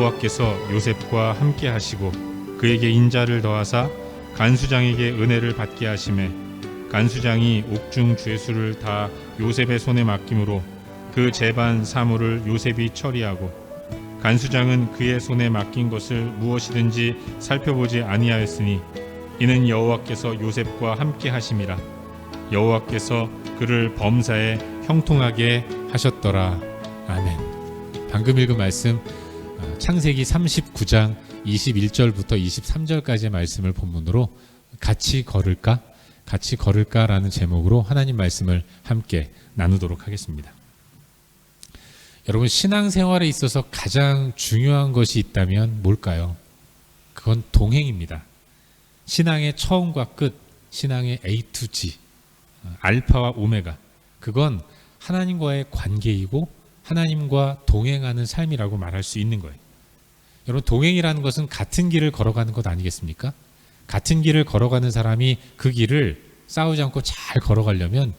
여호와께서 요셉과 함께 하시고 그에게 인자를 더하사 간수장에게 은혜를 받게 하시매 간수장이 옥중 죄수를 다 요셉의 손에 맡김으로 그 재반 사물을 요셉이 처리하고 간수장은 그의 손에 맡긴 것을 무엇이든지 살펴보지 아니하였으니 이는 여호와께서 요셉과 함께 하심이라. 여호와께서 그를 범사에 형통하게 하셨더라. 아멘. 방금 읽은 말씀 창세기 39장 21절부터 23절까지의 말씀을 본문으로 같이 걸을까라는 제목으로 하나님 말씀을 함께 나누도록 하겠습니다. 여러분, 신앙생활에 있어서 가장 중요한 것이 있다면 뭘까요? 그건 동행입니다. 신앙의 처음과 끝, 신앙의 A to G, 알파와 오메가, 그건 하나님과의 관계이고 하나님과 동행하는 삶이라고 말할 수 있는 거예요. 여러분, 동행이라는 것은 같은 길을 걸어가는 것 아니겠습니까? 같은 길을 걸어가는 사람이 그 길을 싸우지 않고 잘 걸어가려면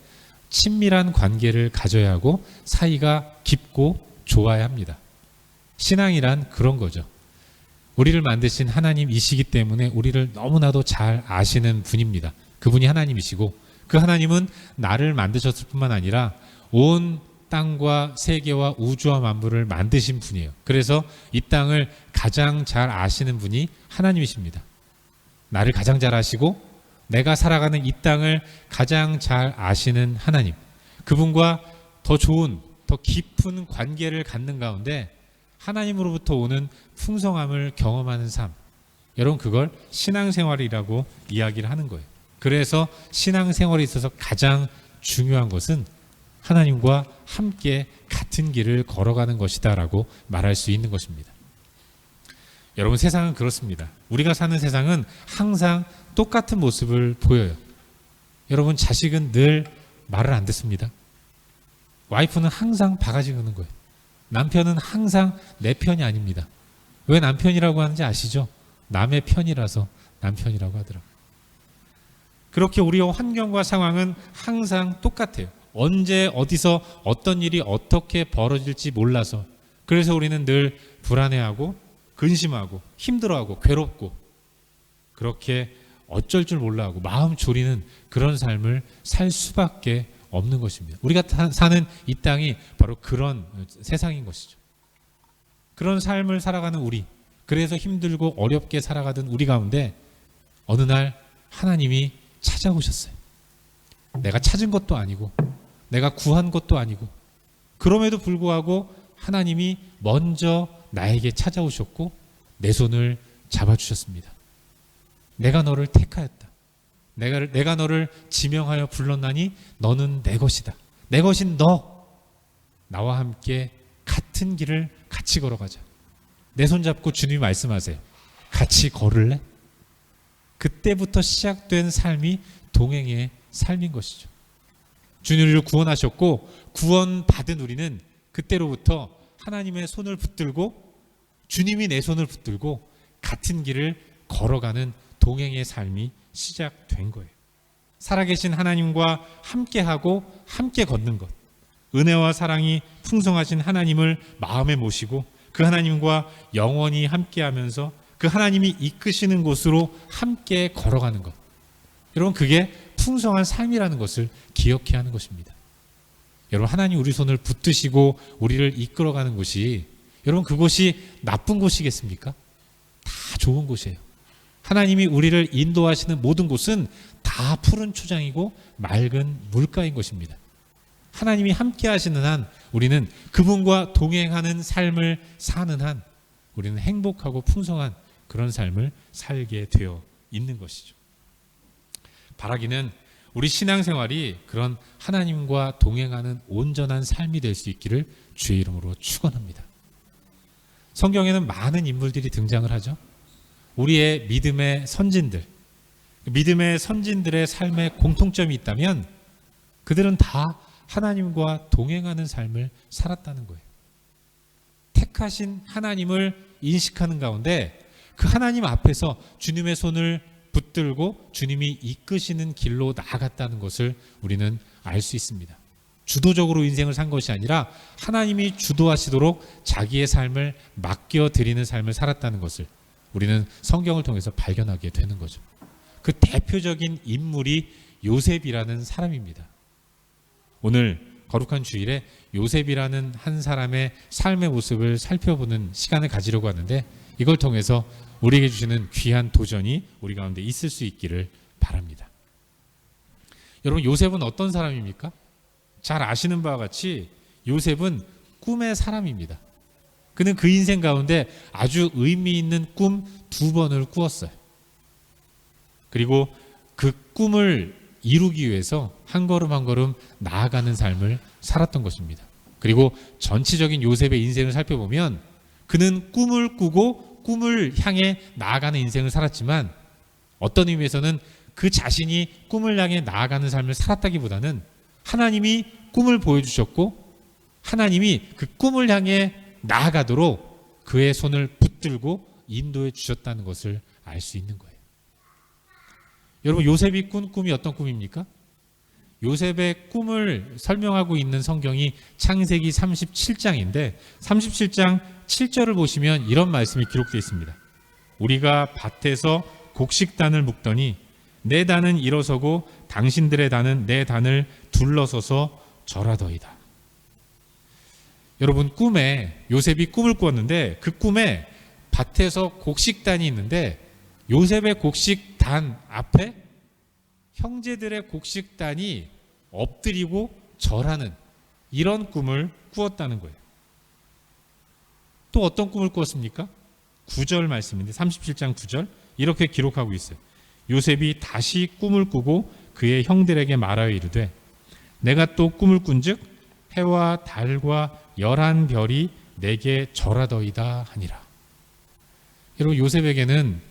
친밀한 관계를 가져야 하고 사이가 깊고 좋아야 합니다. 신앙이란 그런 거죠. 우리를 만드신 하나님이시기 때문에 우리를 너무나도 잘 아시는 분입니다. 그분이 하나님이시고 그 하나님은 나를 만드셨을 뿐만 아니라 온 땅과 세계와 우주와 만물을 만드신 분이에요. 그래서 이 땅을 가장 잘 아시는 분이 하나님이십니다. 나를 가장 잘 아시고 내가 살아가는 이 땅을 가장 잘 아시는 하나님, 그분과 더 좋은, 더 깊은 관계를 갖는 가운데 하나님으로부터 오는 풍성함을 경험하는 삶, 여러분, 그걸 신앙생활이라고 이야기를 하는 거예요. 그래서 신앙생활에 있어서 가장 중요한 것은 하나님과 함께 같은 길을 걸어가는 것이다 라고 말할 수 있는 것입니다. 여러분, 세상은 그렇습니다. 우리가 사는 세상은 항상 똑같은 모습을 보여요. 여러분, 자식은 늘 말을 안 듣습니다. 와이프는 항상 바가지 끄는 거예요. 남편은 항상 내 편이 아닙니다. 왜 남편이라고 하는지 아시죠? 남의 편이라서 남편이라고 하더라고요. 그렇게 우리의 환경과 상황은 항상 똑같아요. 언제 어디서 어떤 일이 어떻게 벌어질지 몰라서, 그래서 우리는 늘 불안해하고 근심하고 힘들어하고 괴롭고 그렇게 어쩔 줄 몰라하고 마음 졸이는 그런 삶을 살 수밖에 없는 것입니다. 우리가 사는 이 땅이 바로 그런 세상인 것이죠. 그런 삶을 살아가는 우리, 그래서 힘들고 어렵게 살아가던 우리 가운데 어느 날 하나님이 찾아오셨어요. 내가 찾은 것도 아니고 내가 구한 것도 아니고, 그럼에도 불구하고 하나님이 먼저 나에게 찾아오셨고 내 손을 잡아주셨습니다. 내가 너를 택하였다. 내가 너를 지명하여 불렀나니 너는 내 것이다. 내 것인 너, 나와 함께 같은 길을 같이 걸어가자. 내 손 잡고 주님이 말씀하세요. 같이 걸을래? 그때부터 시작된 삶이 동행의 삶인 것이죠. 주님이 우리를 구원하셨고 구원받은 우리는 그때로부터 하나님의 손을 붙들고 주님이 내 손을 붙들고 같은 길을 걸어가는 동행의 삶이 시작된 거예요. 살아계신 하나님과 함께하고 함께 걷는 것, 은혜와 사랑이 풍성하신 하나님을 마음에 모시고 그 하나님과 영원히 함께하면서 그 하나님이 이끄시는 곳으로 함께 걸어가는 것, 여러분, 그게 풍성한 삶이라는 것을 기억해야 하는 것입니다. 여러분, 하나님 우리 손을 붙드시고 우리를 이끌어가는 곳이, 여러분, 그곳이 나쁜 곳이겠습니까? 다 좋은 곳이에요. 하나님이 우리를 인도하시는 모든 곳은 다 푸른 초장이고 맑은 물가인 것입니다. 하나님이 함께 하시는 한, 우리는 그분과 동행하는 삶을 사는 한 우리는 행복하고 풍성한 그런 삶을 살게 되어 있는 것이죠. 바라기는 우리 신앙생활이 그런 하나님과 동행하는 온전한 삶이 될 수 있기를 주의 이름으로 축원합니다. 성경에는 많은 인물들이 등장을 하죠. 우리의 믿음의 선진들, 믿음의 선진들의 삶에 공통점이 있다면 그들은 다 하나님과 동행하는 삶을 살았다는 거예요. 택하신 하나님을 인식하는 가운데 그 하나님 앞에서 주님의 손을 붙들고 주님이 이끄시는 길로 나아갔다는 것을 우리는 알 수 있습니다. 주도적으로 인생을 산 것이 아니라 하나님이 주도하시도록 자기의 삶을 맡겨드리는 삶을 살았다는 것을 우리는 성경을 통해서 발견하게 되는 거죠. 그 대표적인 인물이 요셉이라는 사람입니다. 오늘 거룩한 주일에 요셉이라는 한 사람의 삶의 모습을 살펴보는 시간을 가지려고 하는데, 이걸 통해서 우리에게 주시는 귀한 도전이 우리 가운데 있을 수 있기를 바랍니다. 여러분, 요셉은 어떤 사람입니까? 잘 아시는 바와 같이 요셉은 꿈의 사람입니다. 그는 그 인생 가운데 아주 의미 있는 꿈 2번을 꾸었어요. 그리고 그 꿈을 이루기 위해서 한 걸음 한 걸음 나아가는 삶을 살았던 것입니다. 그리고 전체적인 요셉의 인생을 살펴보면 그는 꿈을 꾸고 꿈을 향해 나아가는 인생을 살았지만, 어떤 의미에서는 그 자신이 꿈을 향해 나아가는 삶을 살았다기보다는 하나님이 꿈을 보여주셨고 하나님이 그 꿈을 향해 나아가도록 그의 손을 붙들고 인도해 주셨다는 것을 알 수 있는 거예요. 여러분, 요셉이 꾼 꿈이 어떤 꿈입니까? 요셉의 꿈을 설명하고 있는 성경이 창세기 37장인데 37장 7절을 보시면 이런 말씀이 기록되어 있습니다. 우리가 밭에서 곡식단을 묶더니 내 단은 일어서고 당신들의 단은 내 단을 둘러서서 절하더이다. 여러분, 꿈에 요셉이 꿈을 꾸었는데 그 꿈에 밭에서 곡식단이 있는데 요셉의 곡식단 앞에 형제들의 곡식단이 엎드리고 절하는 이런 꿈을 꾸었다는 거예요. 또 어떤 꿈을 꾸었습니까? 9절 말씀인데 37장 9절 이렇게 기록하고 있어요. 요셉이 다시 꿈을 꾸고 그의 형들에게 말하여 이르되 내가 또 꿈을 꾼즉 해와 달과 11별이 내게 절하더이다 하니라. 여러분, 요셉에게는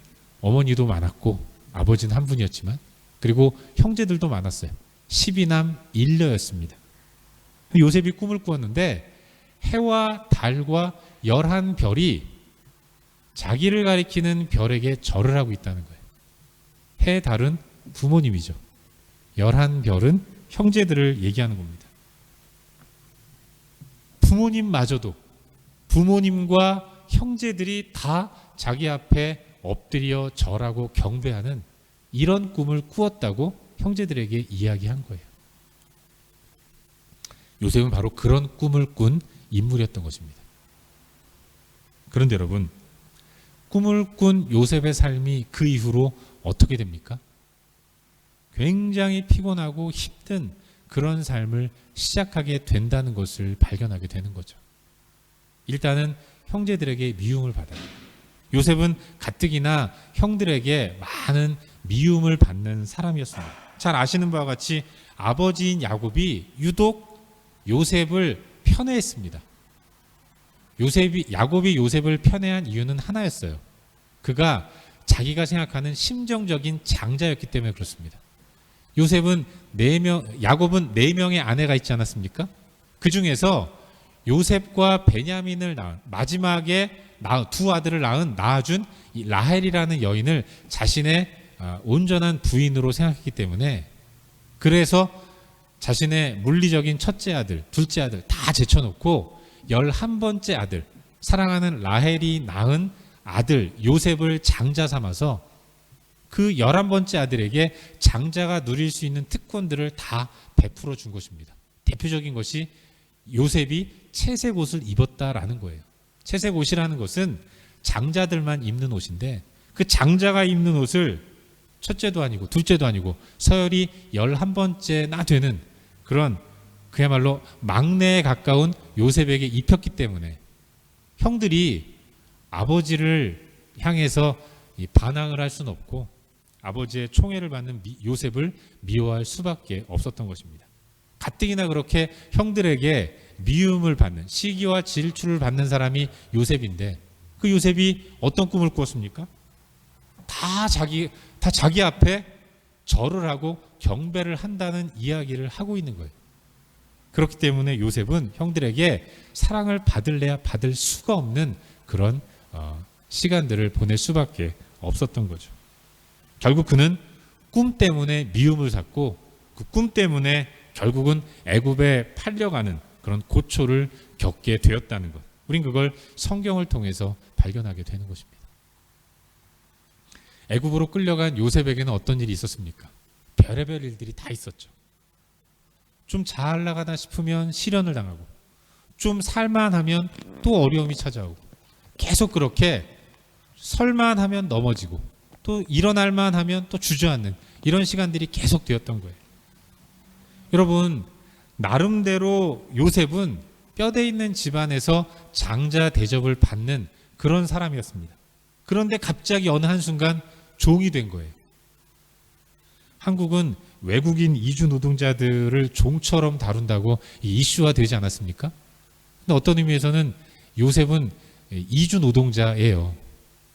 어머니도 많았고 아버지는 한 분이었지만 그리고 형제들도 많았어요. 12남 1녀였습니다. 요셉이 꿈을 꾸었는데 해와 달과 11별이 자기를 가리키는 별에게 절을 하고 있다는 거예요. 해, 달은 부모님이죠. 11별은 형제들을 얘기하는 겁니다. 부모님마저도, 부모님과 형제들이 다 자기 앞에 엎드려 절하고 경배하는 이런 꿈을 꾸었다고 형제들에게 이야기한 거예요. 요셉은 바로 그런 꿈을 꾼 인물이었던 것입니다. 그런데 여러분, 꿈을 꾼 요셉의 삶이 그 이후로 어떻게 됩니까? 굉장히 피곤하고 힘든 그런 삶을 시작하게 된다는 것을 발견하게 되는 거죠. 일단은 형제들에게 미움을 받아요. 요셉은 가뜩이나 형들에게 많은 미움을 받는 사람이었습니다. 잘 아시는 바와 같이 아버지인 야곱이 유독 요셉을 편애했습니다. 야곱이 요셉을 편애한 이유는 하나였어요. 그가 자기가 생각하는 심정적인 장자였기 때문에 그렇습니다. 야곱은 4명의 아내가 있지 않았습니까? 그 중에서 요셉과 베냐민을 낳은 마지막에 두 아들을 낳아준 이 라헬이라는 여인을 자신의 온전한 부인으로 생각했기 때문에, 그래서 자신의 물리적인 첫째 아들, 둘째 아들 다 제쳐놓고 11번째 아들, 사랑하는 라헬이 낳은 아들 요셉을 장자 삼아서 그 11번째 아들에게 장자가 누릴 수 있는 특권들을 다 베풀어 준 것입니다. 대표적인 것이 요셉이 채색 옷을 입었다라는 거예요. 채색 옷이라는 것은 장자들만 입는 옷인데 그 장자가 입는 옷을 첫째도 아니고 둘째도 아니고 서열이 11번째나 되는 그런 그야말로 막내에 가까운 요셉에게 입혔기 때문에 형들이 아버지를 향해서 반항을 할 수는 없고 아버지의 총애를 받는 요셉을 미워할 수밖에 없었던 것입니다. 가뜩이나 그렇게 형들에게 미움을 받는, 시기와 질투를 받는 사람이 요셉인데 그 요셉이 어떤 꿈을 꾸었습니까? 다 자기 앞에 절을 하고 경배를 한다는 이야기를 하고 있는 거예요. 그렇기 때문에 요셉은 형들에게 사랑을 받을래야 받을 수가 없는 그런 시간들을 보낼 수밖에 없었던 거죠. 결국 그는 꿈 때문에 미움을 샀고 그 꿈 때문에 결국은 애굽에 팔려가는 그런 고초를 겪게 되었다는 것. 우린 그걸 성경을 통해서 발견하게 되는 것입니다. 애굽으로 끌려간 요셉에게는 어떤 일이 있었습니까? 별의별 일들이 다 있었죠. 좀 잘 나가다 싶으면 시련을 당하고, 좀 살만하면 또 어려움이 찾아오고, 계속 그렇게 설만하면 넘어지고, 또 일어날만 하면 또 주저앉는 이런 시간들이 계속 되었던 거예요. 여러분, 나름대로 요셉은 뼈대 있는 집안에서 장자 대접을 받는 그런 사람이었습니다. 그런데 갑자기 어느 한순간 종이 된 거예요. 한국은 외국인 이주 노동자들을 종처럼 다룬다고 이슈화 되지 않았습니까? 근데 어떤 의미에서는 요셉은 이주 노동자예요.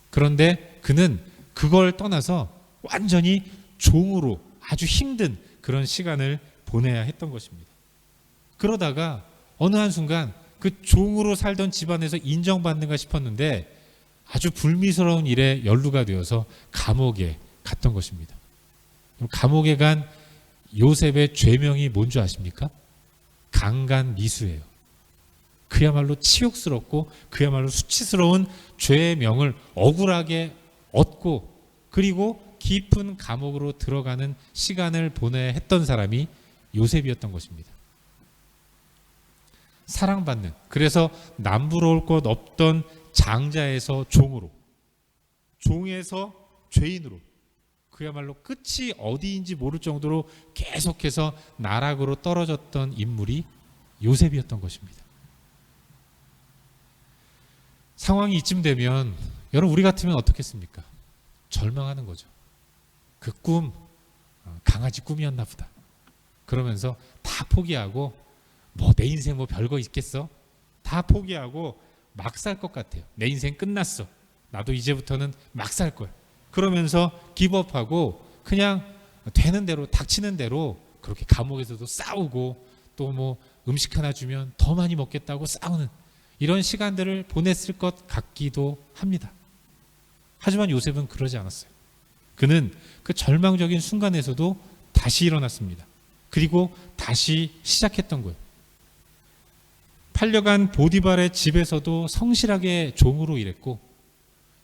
그런데 그는 그걸 떠나서 완전히 종으로 아주 힘든 그런 시간을 보내야 했던 것입니다. 그러다가 어느 한순간 그 종으로 살던 집안에서 인정받는가 싶었는데 아주 불미스러운 일에 연루가 되어서 감옥에 갔던 것입니다. 감옥에 간 요셉의 죄명이 뭔지 아십니까? 강간미수예요. 그야말로 치욕스럽고 그야말로 수치스러운 죄의 명을 억울하게 얻고 그리고 깊은 감옥으로 들어가는 시간을 보내야 했던 사람이 요셉이었던 것입니다. 사랑받는, 그래서 남부러울 것 없던 장자에서 종으로, 종에서 죄인으로, 그야말로 끝이 어디인지 모를 정도로 계속해서 나락으로 떨어졌던 인물이 요셉이었던 것입니다. 상황이 이쯤 되면 여러분, 우리 같으면 어떻겠습니까? 절망하는 거죠. 그 꿈, 강아지 꿈이었나 보다. 그러면서 다 포기하고 뭐 내 인생 뭐 별거 있겠어? 다 포기하고 막 살 것 같아요. 내 인생 끝났어. 나도 이제부터는 막 살 거야. 그러면서 기브업하고 그냥 되는 대로 닥치는 대로 그렇게 감옥에서도 싸우고 또 뭐 음식 하나 주면 더 많이 먹겠다고 싸우는 이런 시간들을 보냈을 것 같기도 합니다. 하지만 요셉은 그러지 않았어요. 그는 그 절망적인 순간에서도 다시 일어났습니다. 그리고 다시 시작했던 거예요. 팔려간 보디발의 집에서도 성실하게 종으로 일했고,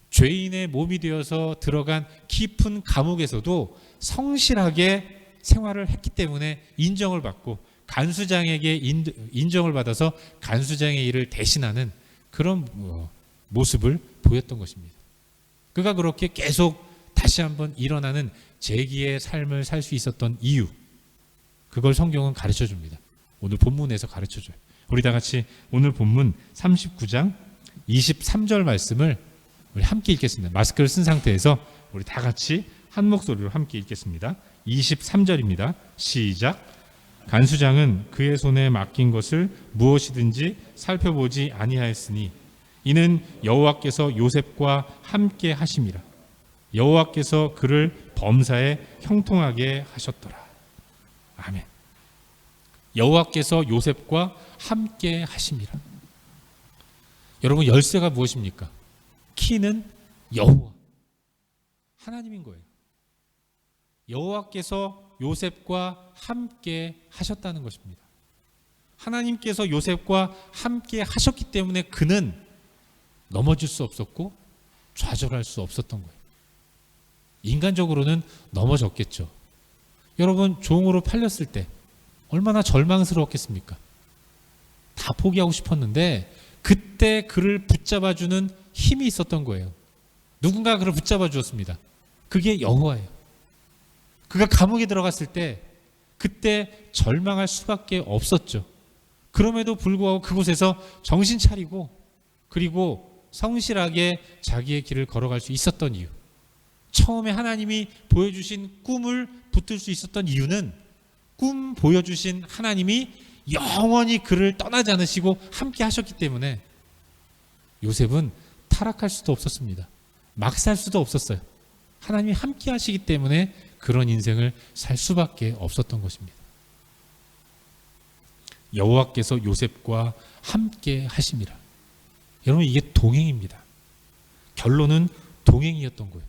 죄인의 몸이 되어서 들어간 깊은 감옥에서도 성실하게 생활을 했기 때문에 인정을 받고, 간수장에게 인정을 받아서 간수장의 일을 대신하는 그런 모습을 보였던 것입니다. 그가 그렇게 계속 다시 한번 일어나는 재기의 삶을 살 수 있었던 이유, 그걸 성경은 가르쳐 줍니다. 오늘 본문에서 가르쳐 줘요. 우리 다 같이 오늘 본문 39장 23절 말씀을 우리 함께 읽겠습니다. 마스크를 쓴 상태에서 우리 다 같이 한 목소리로 함께 읽겠습니다. 23절입니다. 시작. 간수장은 그의 손에 맡긴 것을 무엇이든지 살펴보지 아니하였으니 이는 여호와께서 요셉과 함께 하심이라. 여호와께서 그를 범사에 형통하게 하셨더라. 아멘. 여호와께서 요셉과 함께 하심이라. 여러분, 열쇠가 무엇입니까? 키는 여호와, 하나님인 거예요. 여호와께서 요셉과 함께 하셨다는 것입니다. 하나님께서 요셉과 함께 하셨기 때문에 그는 넘어질 수 없었고 좌절할 수 없었던 거예요. 인간적으로는 넘어졌겠죠. 여러분, 종으로 팔렸을 때 얼마나 절망스러웠겠습니까? 다 포기하고 싶었는데 그때 그를 붙잡아주는 힘이 있었던 거예요. 누군가 그를 붙잡아 주었습니다. 그게 여호와예요. 그가 감옥에 들어갔을 때 그때 절망할 수밖에 없었죠. 그럼에도 불구하고 그곳에서 정신 차리고 그리고 성실하게 자기의 길을 걸어갈 수 있었던 이유, 처음에 하나님이 보여주신 꿈을 붙들 수 있었던 이유는 꿈 보여주신 하나님이 영원히 그를 떠나지 않으시고 함께 하셨기 때문에 요셉은 타락할 수도 없었습니다. 막 살 수도 없었어요. 하나님이 함께 하시기 때문에 그런 인생을 살 수밖에 없었던 것입니다. 여호와께서 요셉과 함께 하심이라. 여러분, 이게 동행입니다. 결론은 동행이었던 거예요.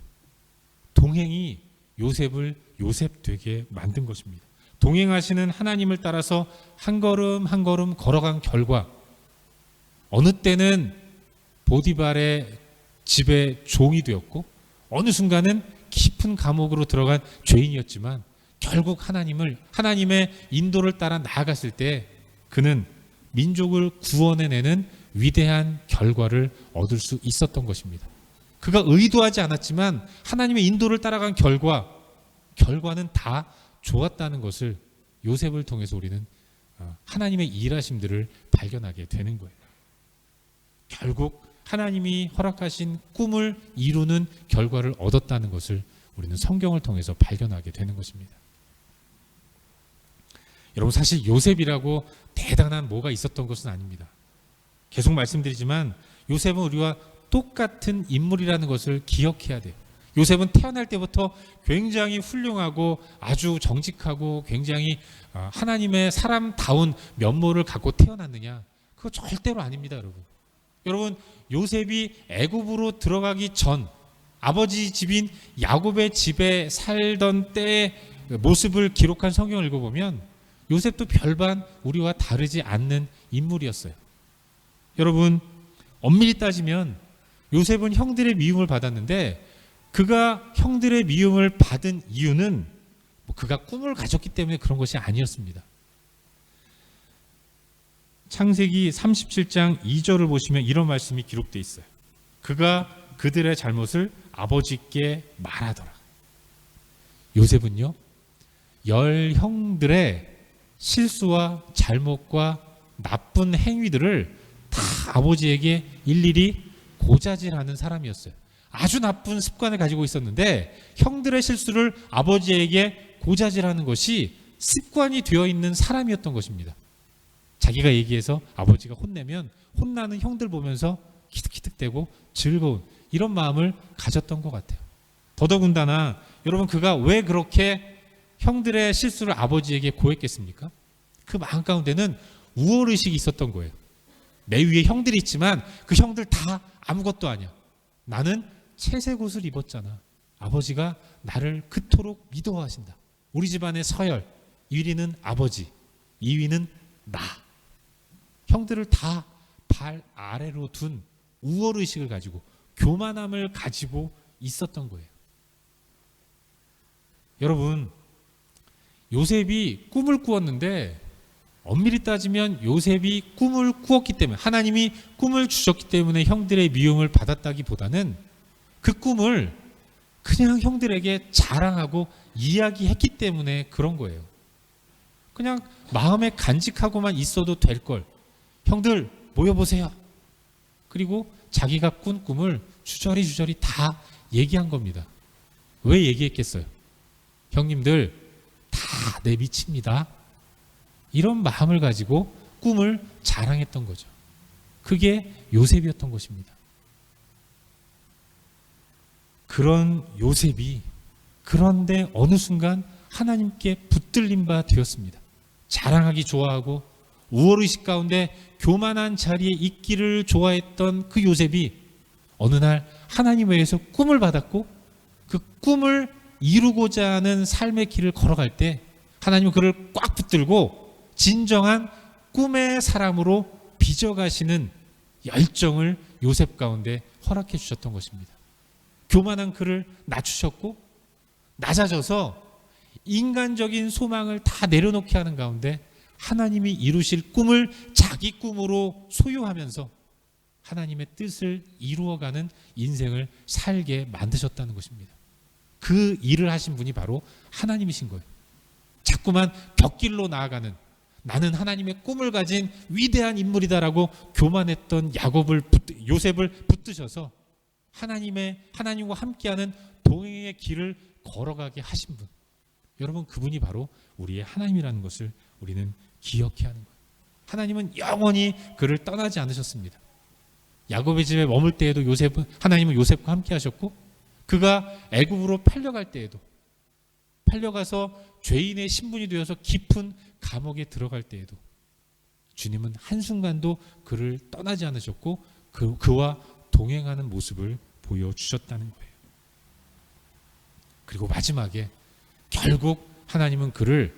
동행이 요셉을 요셉 되게 만든 것입니다. 동행하시는 하나님을 따라서 한 걸음 한 걸음 걸어간 결과 어느 때는 보디발의 집의 종이 되었고 어느 순간은 깊은 감옥으로 들어간 죄인이었지만 결국 하나님의 인도를 따라 나아갔을 때 그는 민족을 구원해내는 위대한 결과를 얻을 수 있었던 것입니다. 그가 의도하지 않았지만 하나님의 인도를 따라간 결과는 다 좋았다는 것을 요셉을 통해서 우리는 하나님의 일하심들을 발견하게 되는 거예요. 결국 하나님이 허락하신 꿈을 이루는 결과를 얻었다는 것을 우리는 성경을 통해서 발견하게 되는 것입니다. 여러분, 사실 요셉이라고 대단한 뭐가 있었던 것은 아닙니다. 계속 말씀드리지만 요셉은 우리와 똑같은 인물이라는 것을 기억해야 돼요. 요셉은 태어날 때부터 굉장히 훌륭하고 아주 정직하고 굉장히 하나님의 사람다운 면모를 갖고 태어났느냐? 그거 절대로 아닙니다, 여러분. 여러분, 요셉이 애굽으로 들어가기 전 아버지 집인 야곱의 집에 살던 때의 모습을 기록한 성경을 읽어보면 요셉도 별반 우리와 다르지 않는 인물이었어요. 여러분, 엄밀히 따지면 요셉은 형들의 미움을 받았는데 그가 형들의 미움을 받은 이유는 그가 꿈을 가졌기 때문에 그런 것이 아니었습니다. 창세기 37장 2절을 보시면 이런 말씀이 기록되어 있어요. 그가 그들의 잘못을 아버지께 말하더라. 요셉은요, 10형들의 실수와 잘못과 나쁜 행위들을 다 아버지에게 일일이 고자질하는 사람이었어요. 아주 나쁜 습관을 가지고 있었는데 형들의 실수를 아버지에게 고자질하는 것이 습관이 되어 있는 사람이었던 것입니다. 자기가 얘기해서 아버지가 혼내면 혼나는 형들 보면서 기특기특대고 즐거운 이런 마음을 가졌던 것 같아요. 더더군다나 여러분, 그가 왜 그렇게 형들의 실수를 아버지에게 고했겠습니까? 그 마음 가운데는 우월의식이 있었던 거예요. 내 위에 형들이 있지만 그 형들 다 아무것도 아니야. 나는 채색 옷을 입었잖아. 아버지가 나를 그토록 믿어하신다. 우리 집안의 서열 1위는 아버지, 2위는 나. 형들을 다 발 아래로 둔 우월의식을 가지고 교만함을 가지고 있었던 거예요. 여러분, 요셉이 꿈을 꾸었는데 엄밀히 따지면 요셉이 꿈을 꾸었기 때문에 하나님이 꿈을 주셨기 때문에 형들의 미움을 받았다기보다는 그 꿈을 그냥 형들에게 자랑하고 이야기했기 때문에 그런 거예요. 그냥 마음에 간직하고만 있어도 될 걸. 형들 모여보세요. 그리고 자기가 꾼 꿈을 주저리 다 얘기한 겁니다. 왜 얘기했겠어요? 형님들 다 내 미칩니다. 이런 마음을 가지고 꿈을 자랑했던 거죠. 그게 요셉이었던 것입니다. 그런 요셉이 그런데 어느 순간 하나님께 붙들린 바 되었습니다. 자랑하기 좋아하고 우월의식 가운데 교만한 자리에 있기를 좋아했던 그 요셉이 어느 날 하나님 외에서 꿈을 받았고 그 꿈을 이루고자 하는 삶의 길을 걸어갈 때 하나님은 그를 꽉 붙들고 진정한 꿈의 사람으로 빚어가시는 열정을 요셉 가운데 허락해 주셨던 것입니다. 교만한 그를 낮추셨고 낮아져서 인간적인 소망을 다 내려놓게 하는 가운데 하나님이 이루실 꿈을 자기 꿈으로 소유하면서 하나님의 뜻을 이루어가는 인생을 살게 만드셨다는 것입니다. 그 일을 하신 분이 바로 하나님이신 거예요. 자꾸만 벽길로 나아가는 나는 하나님의 꿈을 가진 위대한 인물이다라고 교만했던 요셉을 붙드셔서 하나님과 함께하는 동행의 길을 걸어가게 하신 분. 여러분, 그분이 바로 우리의 하나님이라는 것을 우리는 기억해야 하는 거예요. 하나님은 영원히 그를 떠나지 않으셨습니다. 야곱의 집에 머물 때에도 하나님은 요셉과 함께 하셨고 그가 애굽으로 팔려갈 때에도 팔려가서 죄인의 신분이 되어서 깊은 감옥에 들어갈 때에도 주님은 한순간도 그를 떠나지 않으셨고 그와 동행하는 모습을 보여주셨다는 거예요. 그리고 마지막에 결국 하나님은 그를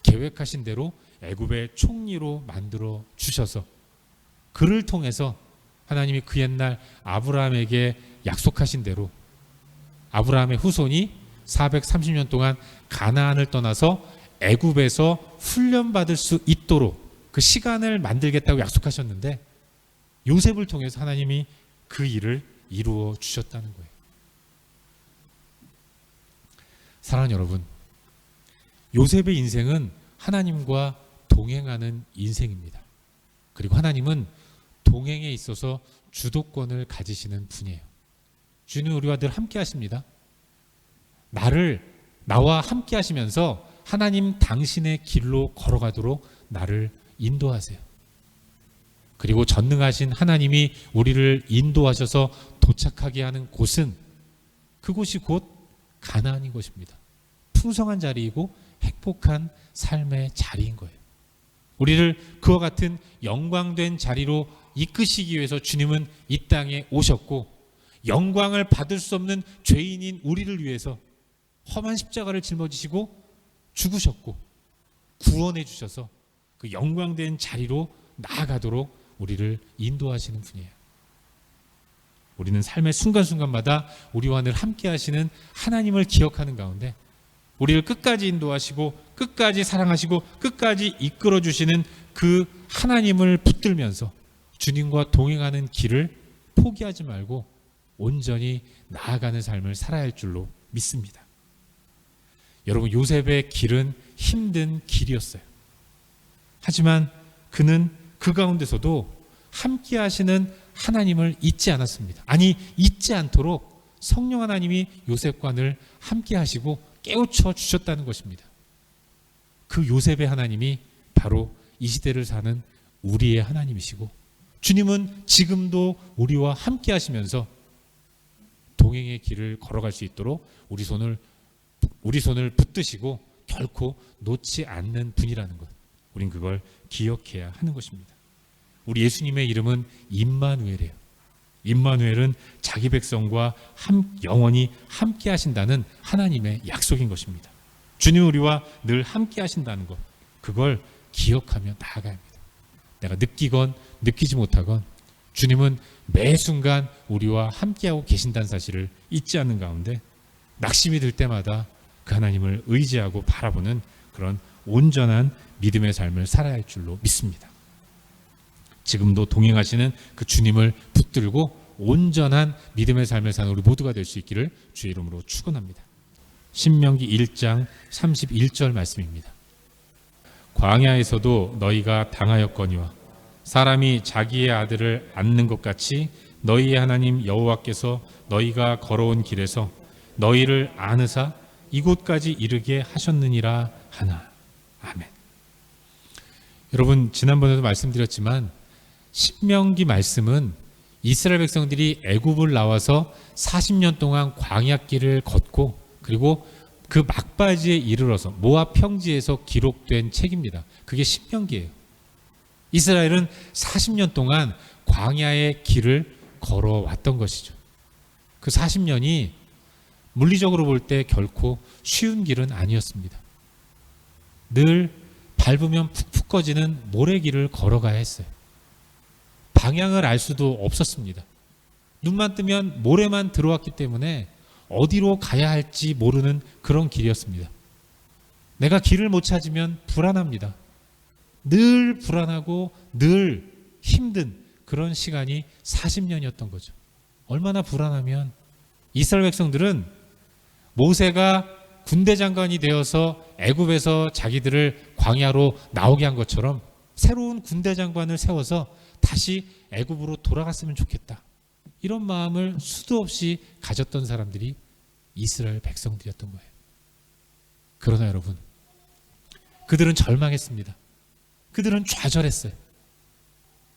계획하신 대로 애굽의 총리로 만들어 주셔서 그를 통해서 하나님이 그 옛날 아브라함에게 약속하신 대로 아브라함의 후손이 430년 동안 가나안을 떠나서 애굽에서 훈련받을 수 있도록 그 시간을 만들겠다고 약속하셨는데 요셉을 통해서 하나님이 그 일을 이루어 주셨다는 거예요. 사랑하는 여러분, 요셉의 인생은 하나님과 동행하는 인생입니다. 그리고 하나님은 동행에 있어서 주도권을 가지시는 분이에요. 주님 우리와 늘 함께 하십니다. 나와 함께 하시면서 하나님 당신의 길로 걸어가도록 나를 인도하세요. 그리고 전능하신 하나님이 우리를 인도하셔서 도착하게 하는 곳은 그곳이 곧 가나안인 것입니다. 풍성한 자리이고 행복한 삶의 자리인 거예요. 우리를 그와 같은 영광된 자리로 이끄시기 위해서 주님은 이 땅에 오셨고 영광을 받을 수 없는 죄인인 우리를 위해서 험한 십자가를 짊어지시고 죽으셨고 구원해 주셔서 그 영광된 자리로 나아가도록 우리를 인도하시는 분이에요. 우리는 삶의 순간순간마다 우리와 늘 함께 하시는 하나님을 기억하는 가운데 우리를 끝까지 인도하시고 끝까지 사랑하시고 끝까지 이끌어 주시는 그 하나님을 붙들면서 주님과 동행하는 길을 포기하지 말고 온전히 나아가는 삶을 살아야 할 줄로 믿습니다. 여러분, 요셉의 길은 힘든 길이었어요. 하지만 그는 그 가운데서도 함께 하시는 하나님을 잊지 않았습니다. 아니, 잊지 않도록 성령 하나님이 요셉과 늘 함께 하시고 깨우쳐 주셨다는 것입니다. 그 요셉의 하나님이 바로 이 시대를 사는 우리의 하나님이시고 주님은 지금도 우리와 함께 하시면서 동행의 길을 걸어갈 수 있도록 우리 손을 붙드시고 결코 놓지 않는 분이라는 것, 우린 그걸 기억해야 하는 것입니다. 우리 예수님의 이름은 임마누엘이에요. 임마누엘은 자기 백성과 영원히 함께 하신다는 하나님의 약속인 것입니다. 주님 우리와 늘 함께 하신다는 것, 그걸 기억하며 나아가야 합니다. 내가 느끼건 느끼지 못하건 주님은 매 순간 우리와 함께하고 계신다는 사실을 잊지 않는 가운데 낙심이 들 때마다 그 하나님을 의지하고 바라보는 그런 온전한 믿음의 삶을 살아야 할 줄로 믿습니다. 지금도 동행하시는 그 주님을 붙들고 온전한 믿음의 삶을 사는 우리 모두가 될 수 있기를 주의 이름으로 축원합니다. 신명기 1장 31절 말씀입니다. 광야에서도 너희가 당하였거니와 사람이 자기의 아들을 안는 것 같이 너희의 하나님 여호와께서 너희가 걸어온 길에서 너희를 안으사 이곳까지 이르게 하셨느니라 하나. 아멘. 여러분, 지난번에도 말씀드렸지만 신명기 말씀은 이스라엘 백성들이 애굽을 나와서 40년 동안 광야길을 걷고 그리고 그 막바지에 이르러서 모압 평지에서 기록된 책입니다. 그게 신명기예요. 이스라엘은 40년 동안 광야의 길을 걸어왔던 것이죠. 그 40년이 물리적으로 볼 때 결코 쉬운 길은 아니었습니다. 늘 밟으면 푹푹 꺼지는 모래길을 걸어가야 했어요. 방향을 알 수도 없었습니다. 눈만 뜨면 모래만 들어왔기 때문에 어디로 가야 할지 모르는 그런 길이었습니다. 내가 길을 못 찾으면 불안합니다. 늘 불안하고 늘 힘든 그런 시간이 40년이었던 거죠. 얼마나 불안하면 이스라엘 백성들은 모세가 군대 장관이 되어서 애굽에서 자기들을 광야로 나오게 한 것처럼 새로운 군대 장관을 세워서 다시 애굽으로 돌아갔으면 좋겠다. 이런 마음을 수도 없이 가졌던 사람들이 이스라엘 백성들이었던 거예요. 그러나 여러분, 그들은 절망했습니다. 그들은 좌절했어요.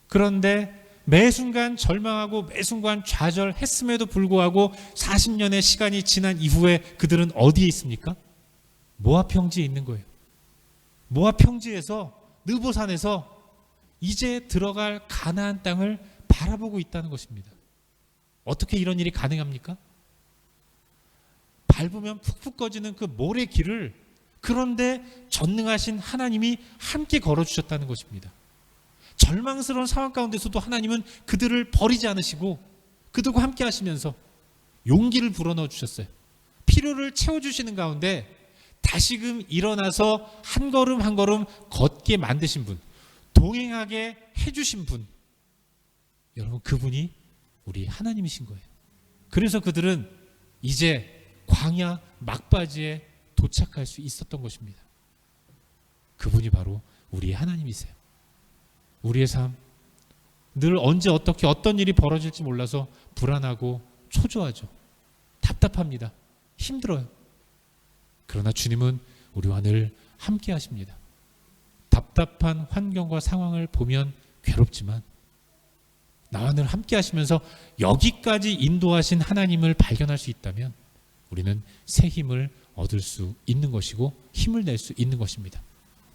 그런데 매 순간 절망하고 매 순간 좌절했음에도 불구하고 40년의 시간이 지난 이후에 그들은 어디에 있습니까? 모압 평지에 있는 거예요. 모압 평지에서 느보산에서 이제 들어갈 가나안 땅을 바라보고 있다는 것입니다. 어떻게 이런 일이 가능합니까? 밟으면 푹푹 꺼지는 그 모래 길을 그런데 전능하신 하나님이 함께 걸어주셨다는 것입니다. 절망스러운 상황 가운데서도 하나님은 그들을 버리지 않으시고 그들과 함께 하시면서 용기를 불어넣어 주셨어요. 필요를 채워주시는 가운데 다시금 일어나서 한 걸음 한 걸음 걷게 만드신 분, 동행하게 해주신 분, 여러분 그분이 우리 하나님이신 거예요. 그래서 그들은 이제 광야 막바지에 도착할 수 있었던 것입니다. 그분이 바로 우리의 하나님이세요. 우리의 삶, 늘 언제 어떻게 어떤 일이 벌어질지 몰라서 불안하고 초조하죠. 답답합니다. 힘들어요. 그러나 주님은 우리와 늘 함께 하십니다. 답답한 환경과 상황을 보면 괴롭지만 나와 늘 함께 하시면서 여기까지 인도하신 하나님을 발견할 수 있다면 우리는 새 힘을 얻을 수 있는 것이고 힘을 낼 수 있는 것입니다.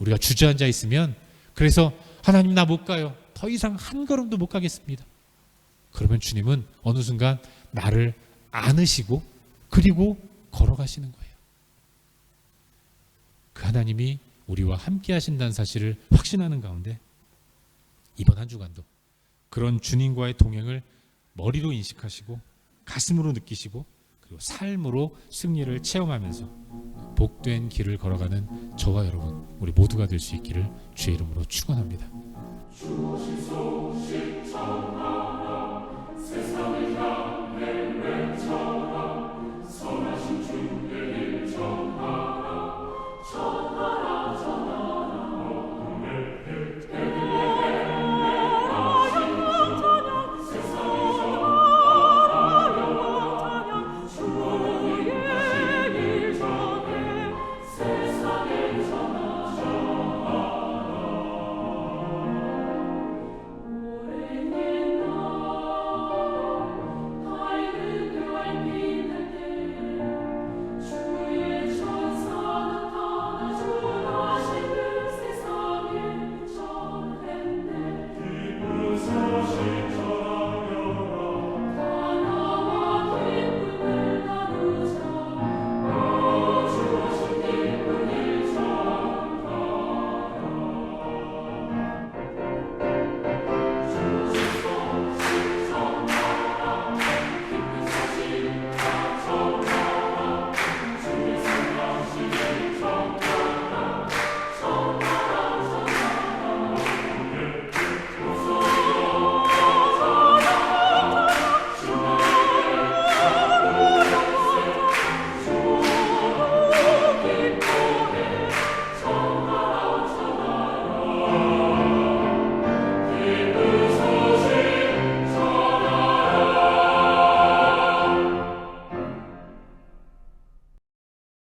우리가 주저앉아 있으면 그래서 하나님 나 못 가요. 더 이상 한 걸음도 못 가겠습니다. 그러면 주님은 어느 순간 나를 안으시고 그리고 걸어가시는 거예요. 그 하나님이 우리와 함께 하신다는 사실을 확신하는 가운데 이번 한 주간도 그런 주님과의 동행을 머리로 인식하시고 가슴으로 느끼시고 그리고 삶으로 승리를 체험하면서 복된 길을 걸어가는 저와 여러분 우리 모두가 될 수 있기를 주의 이름으로 축원합니다. 주시소식 청하